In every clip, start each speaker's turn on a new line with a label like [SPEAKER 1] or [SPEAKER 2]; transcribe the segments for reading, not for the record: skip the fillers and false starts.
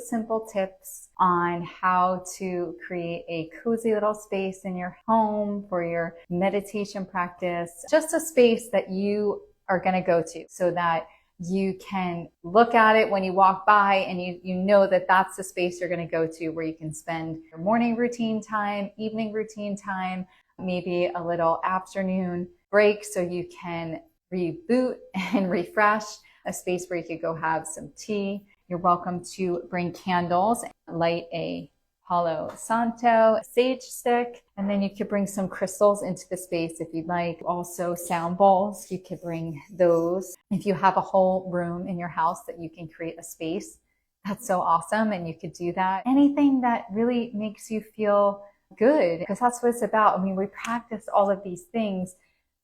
[SPEAKER 1] simple tips on how to create a cozy little space in your home for your meditation practice, just a space that you are going to go to so that you can look at it when you walk by and you know that that's the space you're going to go to where you can spend your morning routine time, evening routine time, maybe a little afternoon break so you can reboot and refresh, a space where you could go have some tea. You're welcome to bring candles, light a Palo Santo sage stick, and then you could bring some crystals into the space if you'd like. Also sound bowls, you could bring those. If you have a whole room in your house that you can create a space, that's so awesome, and you could do that. Anything that really makes you feel good, because that's what it's about. I mean, we practice all of these things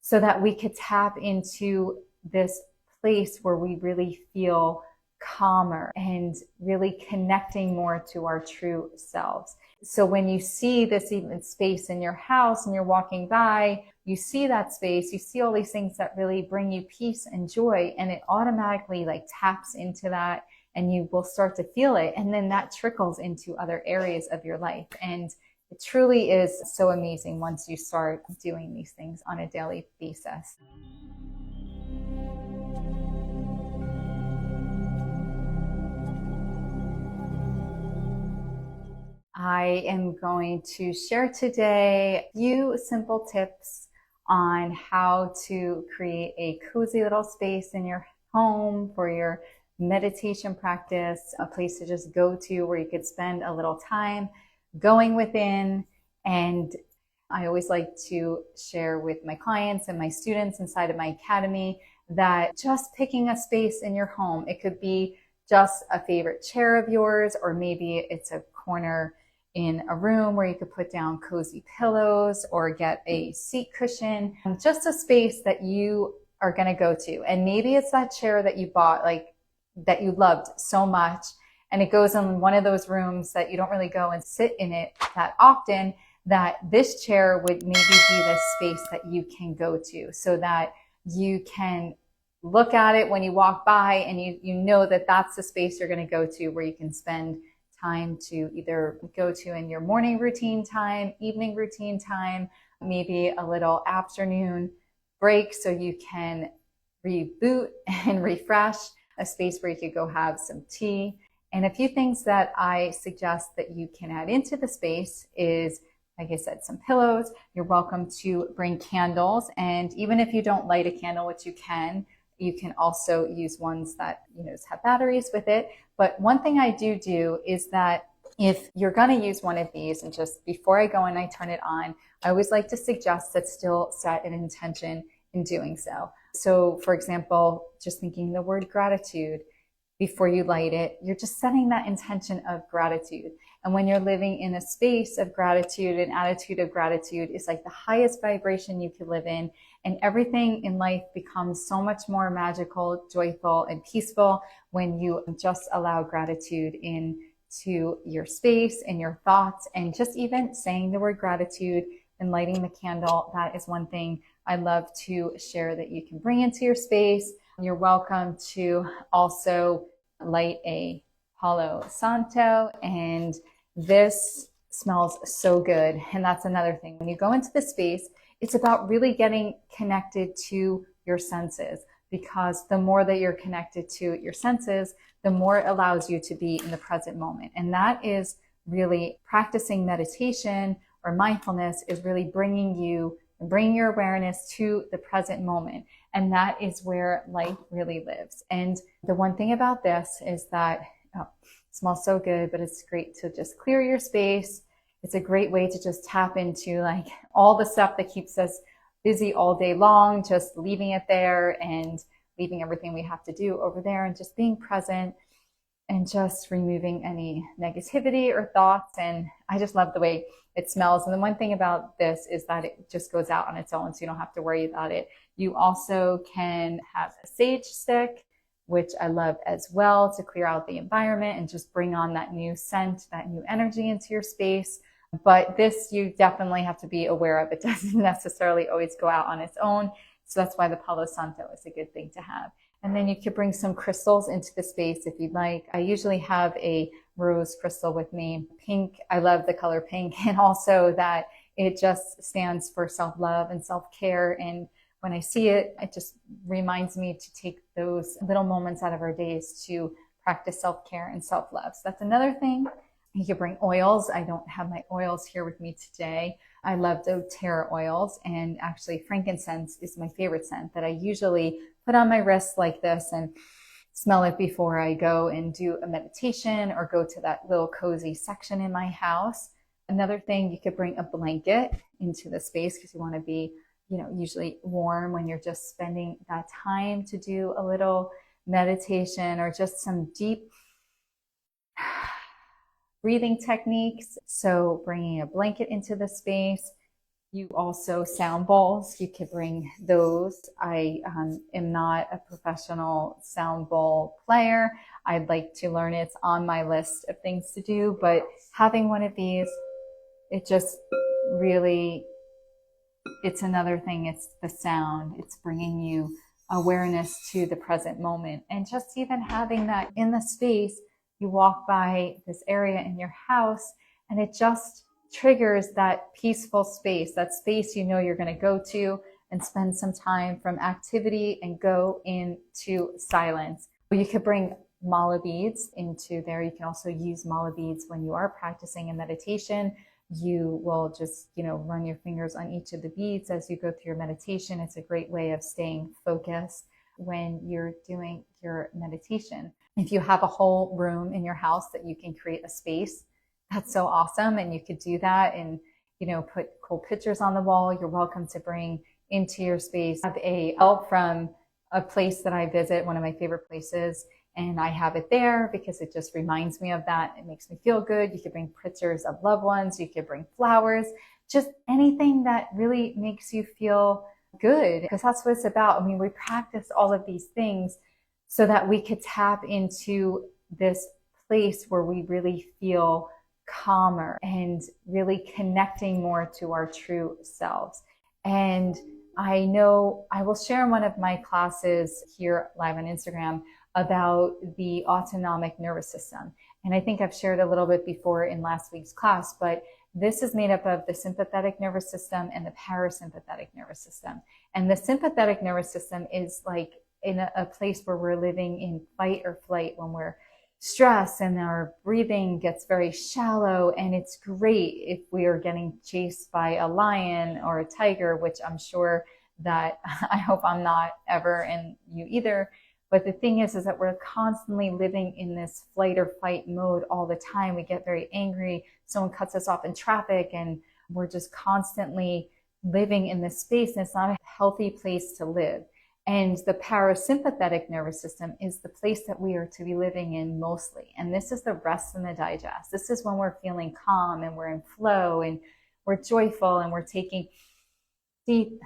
[SPEAKER 1] so that we could tap into this place where we really feel calmer and really connecting more to our true selves. So when you see this even space in your house and you're walking by, you see that space, you see all these things that really bring you peace and joy, and it automatically like taps into that and you will start to feel it. And then that trickles into other areas of your life. And it truly is so amazing once you start doing these things on a daily basis. I am going to share today a few simple tips on how to create a cozy little space in your home for your meditation practice, a place to just go to where you could spend a little time going within. And I always like to share with my clients and my students inside of my academy that just picking a space in your home, it could be just a favorite chair of yours, or maybe it's a corner in a room where you could put down cozy pillows or get a seat cushion, just a space that you are going to go to. And maybe it's that chair that you bought, like that you loved so much, and it goes in one of those rooms that you don't really go and sit in it that often, that this chair would maybe be the space that you can go to so that you can look at it when you walk by and you know that that's the space you're going to go to where you can spend time to either go to in your morning routine time, evening routine time, maybe a little afternoon break so you can reboot and refresh, a space where you could go have some tea. And a few things that I suggest that you can add into the space is, like I said, some pillows. You're welcome to bring candles. And even if you don't light a candle, which you can also use ones that, have batteries with it. But one thing I do is that if you're going to use one of these, and just before I go and I turn it on, I always like to suggest that still set an intention in doing so. So for example, just thinking the word gratitude before you light it, you're just setting that intention of gratitude. And when you're living in a space of gratitude, an attitude of gratitude is like the highest vibration you could live in. And everything in life becomes so much more magical, joyful, and peaceful when you just allow gratitude into your space and your thoughts. And just even saying the word gratitude and lighting the candle, that is one thing I love to share that you can bring into your space. You're welcome to also light a Palo Santo, and this smells so good. And that's another thing. When you go into the space, it's about really getting connected to your senses, because the more that you're connected to your senses, the more it allows you to be in the present moment. And that is really practicing meditation or mindfulness, is really bringing your awareness to the present moment. And that is where life really lives. And the one thing about this is that it smells so good, but it's great to just clear your space. It's a great way to just tap into like all the stuff that keeps us busy all day long, just leaving it there and leaving everything we have to do over there, and just being present and just removing any negativity or thoughts. And I just love the way it smells. And the one thing about this is that it just goes out on its own, so you don't have to worry about it. You also can have a sage stick, which I love as well, to clear out the environment and just bring on that new scent, that new energy into your space. But this you definitely have to be aware of. It doesn't necessarily always go out on its own. So that's why the Palo Santo is a good thing to have. And then you could bring some crystals into the space if you'd like. I usually have a rose crystal with me. Pink, I love the color pink, and also that it just stands for self-love and self-care. And when I see it, it just reminds me to take those little moments out of our days to practice self-care and self-love. So that's another thing. You could bring oils. I don't have my oils here with me today. I love doTERRA oils, and actually frankincense is my favorite scent that I usually put on my wrist like this and smell it before I go and do a meditation or go to that little cozy section in my house. Another thing, you could bring a blanket into the space because you want to be, usually warm when you're just spending that time to do a little meditation or just some deep breathing techniques. So bringing a blanket into the space. You also, sound bowls, you could bring those. I am not a professional sound bowl player. I'd like to learn it. It's on my list of things to do, but having one of these, it just really, it's another thing. It's the sound. It's bringing you awareness to the present moment. And just even having that in the space, you walk by this area in your house and it just triggers that peaceful space, that space you're going to go to and spend some time from activity and go into silence. You could bring mala beads into there. You can also use mala beads when you are practicing a meditation. You will just, run your fingers on each of the beads as you go through your meditation. It's a great way of staying focused when you're doing your meditation. If you have a whole room in your house that you can create a space, that's so awesome. And you could do that and, put cool pictures on the wall. You're welcome to bring into your space. I have a help from a place that I visit, one of my favorite places, and I have it there because it just reminds me of that. It makes me feel good. You could bring pictures of loved ones. You could bring flowers, just anything that really makes you feel good, because that's what it's about. I mean, we practice all of these things so that we could tap into this place where we really feel calmer and really connecting more to our true selves. And I know I will share in one of my classes here live on Instagram about the autonomic nervous system. And I think I've shared a little bit before in last week's class, but this is made up of the sympathetic nervous system and the parasympathetic nervous system. And the sympathetic nervous system is like in a place where we're living in fight or flight when we're stressed and our breathing gets very shallow. And it's great if we are getting chased by a lion or a tiger, which I'm sure that I hope I'm not ever, and you either. But the thing is that we're constantly living in this flight or fight mode all the time. We get very angry. Someone cuts us off in traffic and we're just constantly living in this space, and it's not a healthy place to live. And the parasympathetic nervous system is the place that we are to be living in mostly. And this is the rest and the digest. This is when we're feeling calm and we're in flow and we're joyful and we're taking deep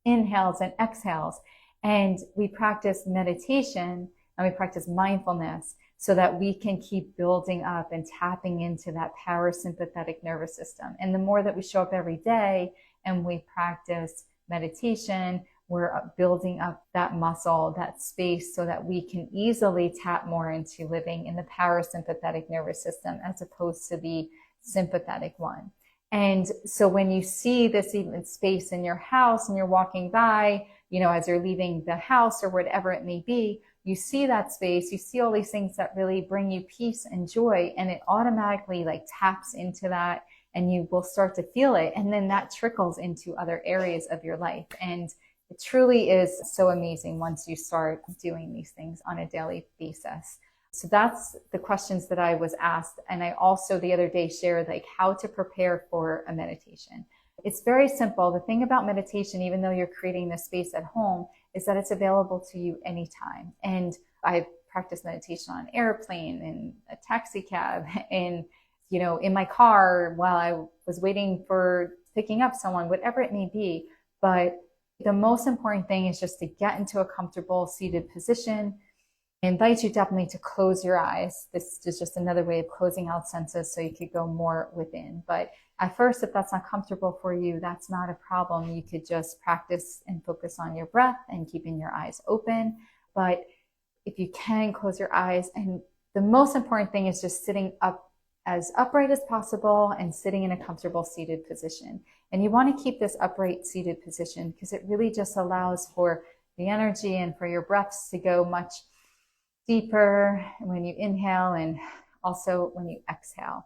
[SPEAKER 1] inhales and exhales. And we practice meditation and we practice mindfulness so that we can keep building up and tapping into that parasympathetic nervous system. And the more that we show up every day and we practice meditation, we're building up that muscle, that space, so that we can easily tap more into living in the parasympathetic nervous system as opposed to the sympathetic one. And so when you see this even space in your house and you're walking by, as you're leaving the house or whatever it may be, you see that space, you see all these things that really bring you peace and joy, and it automatically taps into that and you will start to feel it. And then that trickles into other areas of your life. And it truly is so amazing once you start doing these things on a daily basis. So that's the questions that I was asked. And I also the other day shared how to prepare for a meditation. It's very simple. The thing about meditation, even though you're creating this space at home, is that it's available to you anytime. And I've practiced meditation on an airplane, in a taxi cab, in my car while I was waiting for picking up someone, whatever it may be. But the most important thing is just to get into a comfortable seated position. I invite you definitely to close your eyes. This is just another way of closing out senses so you could go more within. But at first, if that's not comfortable for you, that's not a problem. You could just practice and focus on your breath and keeping your eyes open. But if you can, close your eyes and the most important thing is just sitting up as upright as possible and sitting in a comfortable seated position. And you want to keep this upright seated position because it really just allows for the energy and for your breaths to go much deeper when you inhale and also when you exhale.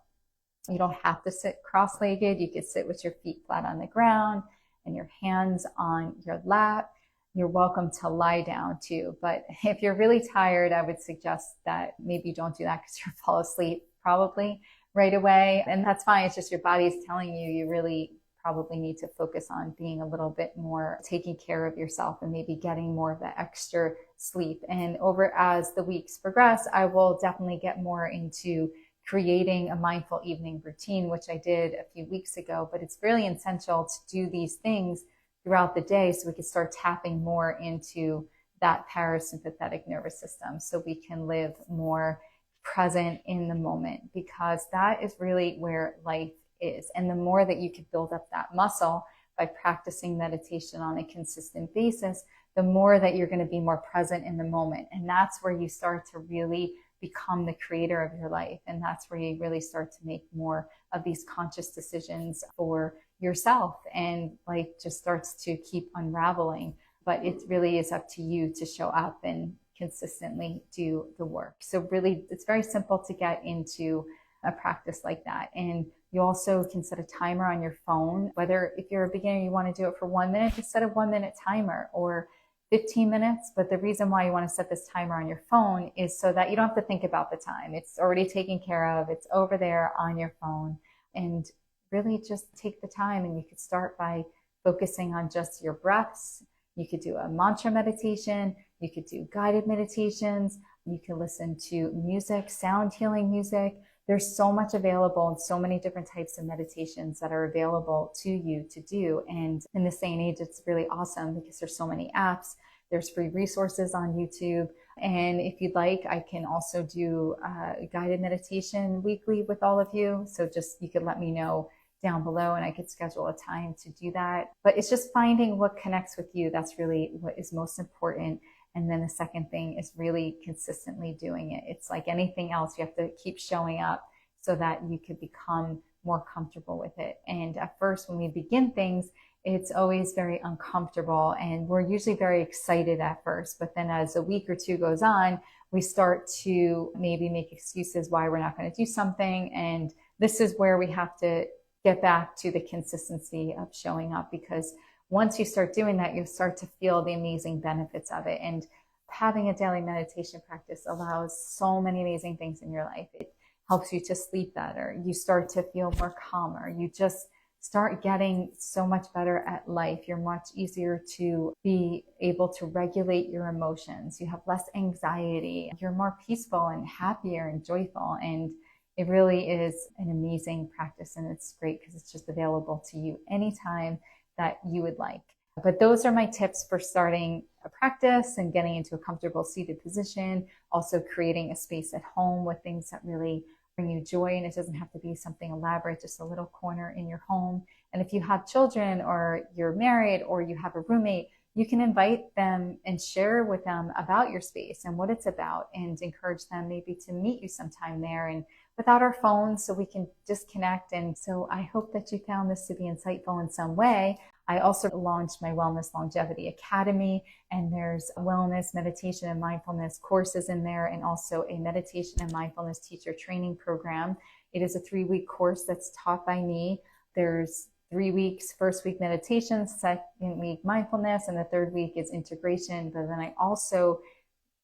[SPEAKER 1] You don't have to sit cross-legged. You could sit with your feet flat on the ground and your hands on your lap. You're welcome to lie down too. But if you're really tired, I would suggest that maybe you don't do that because you'll fall asleep probably right away. And that's fine. It's just your body's telling you you really probably need to focus on being a little bit more taking care of yourself and maybe getting more of that extra sleep. And over as the weeks progress, I will definitely get more into creating a mindful evening routine, which I did a few weeks ago, but it's really essential to do these things throughout the day so we can start tapping more into that parasympathetic nervous system so we can live more present in the moment, because that is really where life is. And the more that you can build up that muscle by practicing meditation on a consistent basis, the more that you're going to be more present in the moment. And that's where you start to really become the creator of your life. And that's where you really start to make more of these conscious decisions for yourself. And life just starts to keep unraveling. But it really is up to you to show up and consistently do the work. So really, it's very simple to get into a practice like that. And you also can set a timer on your phone, whether if you're a beginner, you want to do it for 1 minute, just set a 1 minute timer, or 15 minutes. But the reason why you want to set this timer on your phone is so that you don't have to think about the time. It's already taken care of. It's over there on your phone. And really just take the time, and you could start by focusing on just your breaths. You could do a mantra meditation. You could do guided meditations. You can listen to music, sound healing music. There's so much available and so many different types of meditations that are available to you to do. And in this day and age, it's really awesome because there's so many apps. There's free resources on YouTube. And if you'd like, I can also do a guided meditation weekly with all of you. So just, you could let me know down below and I could schedule a time to do that. But it's just finding what connects with you. That's really what is most important. And then the second thing is really consistently doing it. It's like anything else. You have to keep showing up so that you could become more comfortable with it. And at first, when we begin things, it's always very uncomfortable and we're usually very excited at first. But then as a week or two goes on, we start to maybe make excuses why we're not going to do something. And this is where we have to get back to the consistency of showing up, because once you start doing that, you'll start to feel the amazing benefits of it. And having a daily meditation practice allows so many amazing things in your life. It helps you to sleep better. You start to feel more calmer. You just start getting so much better at life. You're much easier to be able to regulate your emotions. You have less anxiety. You're more peaceful and happier and joyful. And it really is an amazing practice. And it's great because it's just available to you anytime that you would like. But those are my tips for starting a practice and getting into a comfortable seated position, also creating a space at home with things that really bring you joy. And it doesn't have to be something elaborate, just a little corner in your home. And if you have children or you're married or you have a roommate, you can invite them and share with them about your space and what it's about, and encourage them maybe to meet you sometime there and without our phones, so we can disconnect. And so I hope that you found this to be insightful in some way. I also launched my Wellness Longevity Academy, and there's wellness, meditation, and mindfulness courses in there, and also a meditation and mindfulness teacher training program. It is a 3-week course that's taught by me. There's 3 weeks, first week meditation, second week mindfulness, and the third week is integration. But then I also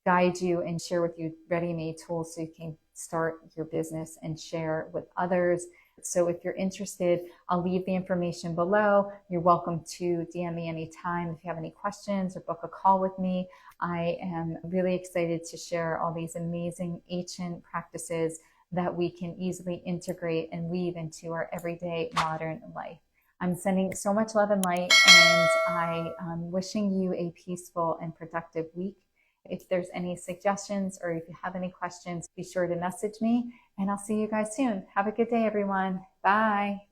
[SPEAKER 1] guide you and share with you ready-made tools so you can start your business and share with others. So if you're interested, I'll leave the information below. You're welcome to DM me anytime if you have any questions or book a call with me. I am really excited to share all these amazing ancient practices that we can easily integrate and weave into our everyday modern life. I'm sending so much love and light, and I am wishing you a peaceful and productive week. If there's any suggestions or if you have any questions, be sure to message me, and I'll see you guys soon. Have a good day, everyone. Bye.